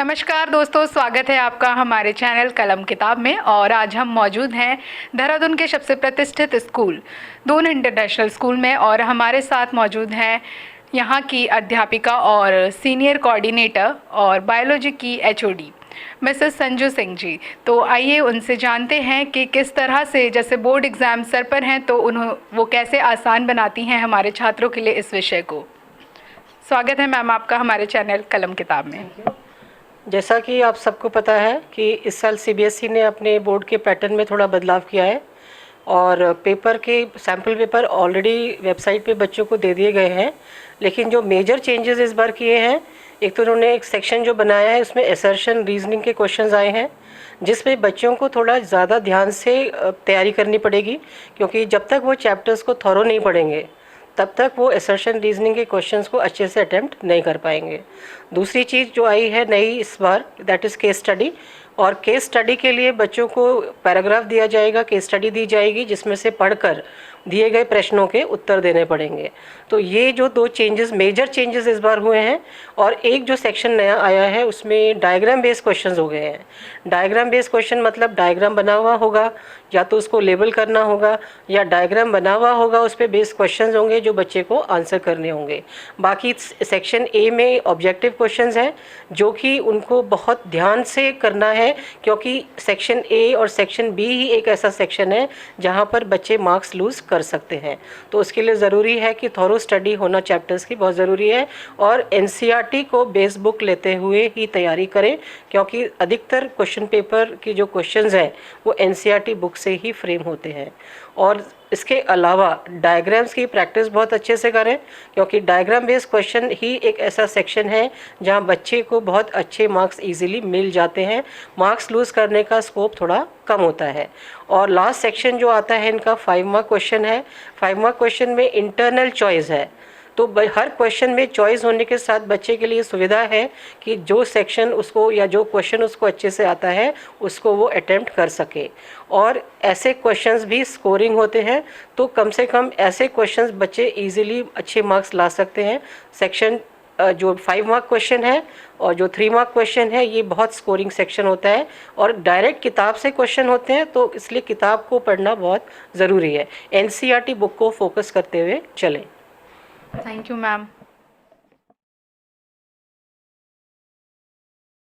नमस्कार दोस्तों, स्वागत है आपका हमारे चैनल कलम किताब में। और आज हम मौजूद हैं देहरादून के सबसे प्रतिष्ठित स्कूल दून इंटरनेशनल स्कूल में, और हमारे साथ मौजूद हैं यहाँ की अध्यापिका और सीनियर कोऑर्डिनेटर और बायोलॉजी की एचओडी मिसेस संजू सिंह जी। तो आइए उनसे जानते हैं कि किस तरह से, जैसे बोर्ड एग्ज़ाम सर पर हैं, तो वो कैसे आसान बनाती हैं हमारे छात्रों के लिए इस विषय को। स्वागत है मैम आपका हमारे चैनल कलम किताब में। जैसा कि आप सबको पता है कि इस साल सीबीएसई ने अपने बोर्ड के पैटर्न में थोड़ा बदलाव किया है और पेपर के सैम्पल पेपर ऑलरेडी वेबसाइट पे बच्चों को दे दिए गए हैं। लेकिन जो मेजर चेंजेस इस बार किए हैं, एक तो उन्होंने एक सेक्शन जो बनाया है उसमें असर्शन रीजनिंग के क्वेश्चंस आए हैं, जिसमें बच्चों को थोड़ा ज़्यादा ध्यान से तैयारी करनी पड़ेगी, क्योंकि जब तक वो चैप्टर्स को थॉरो नहीं पढ़ेंगे तब तक वो असर्शन रीजनिंग के क्वेश्चंस को अच्छे से अटेम्प्ट नहीं कर पाएंगे। दूसरी चीज़ जो आई है नई इस बार, दैट इज़ केस स्टडी। और केस स्टडी के लिए बच्चों को पैराग्राफ दिया जाएगा, केस स्टडी दी जाएगी, जिसमें से पढ़कर दिए गए प्रश्नों के उत्तर देने पड़ेंगे। तो ये जो दो चेंजेस, मेजर चेंजेस इस बार हुए हैं। और एक जो सेक्शन नया आया है उसमें डायग्राम बेस्ड क्वेश्चंस हो गए हैं। डायग्राम बेस्ड क्वेश्चन मतलब डायग्राम बना हुआ होगा, या तो उसको लेबल करना होगा, या डायग्राम बना हुआ होगा, उस पर बेस्ड क्वेश्चंस होंगे जो बच्चे को आंसर करने होंगे। बाकी सेक्शन ए में ऑब्जेक्टिव क्वेश्चंस हैं जो कि उनको बहुत ध्यान से करना है, क्योंकि सेक्शन ए और सेक्शन बी ही एक ऐसा सेक्शन है जहाँ पर बच्चे मार्क्स लूज़ कर सकते हैं। तो उसके लिए ज़रूरी है कि थॉरो स्टडी होना चैप्टर्स की बहुत ज़रूरी है, और एनसीईआरटी को बेस बुक लेते हुए ही तैयारी करें, क्योंकि अधिकतर क्वेश्चन पेपर की जो क्वेश्चंस हैं वो एनसीईआरटी बुक से ही फ्रेम होते हैं। और इसके अलावा डायग्राम्स की प्रैक्टिस बहुत अच्छे से करें, क्योंकि डायग्राम बेस्ड क्वेश्चन ही एक ऐसा सेक्शन है जहां बच्चे को बहुत अच्छे मार्क्स इजीली मिल जाते हैं। मार्क्स लूज़ करने का स्कोप थोड़ा कम होता है। और लास्ट सेक्शन जो आता है इनका 5 मार्क क्वेश्चन है। 5 मार्क क्वेश्चन में इंटरनल चॉइस है, तो हर क्वेश्चन में चॉइस होने के साथ बच्चे के लिए सुविधा है कि जो सेक्शन उसको या जो क्वेश्चन उसको अच्छे से आता है उसको वो अटेम्प्ट कर सके। और ऐसे क्वेश्चंस भी स्कोरिंग होते हैं, तो कम से कम ऐसे क्वेश्चंस बच्चे इजीली अच्छे मार्क्स ला सकते हैं। सेक्शन जो 5 मार्क क्वेश्चन है और जो 3 मार्क क्वेश्चन है, ये बहुत स्कोरिंग सेक्शन होता है और डायरेक्ट किताब से क्वेश्चन होते हैं, तो इसलिए किताब को पढ़ना बहुत ज़रूरी है। एनसीईआरटी बुक को फोकस करते हुए चलें। Thank you ma'am.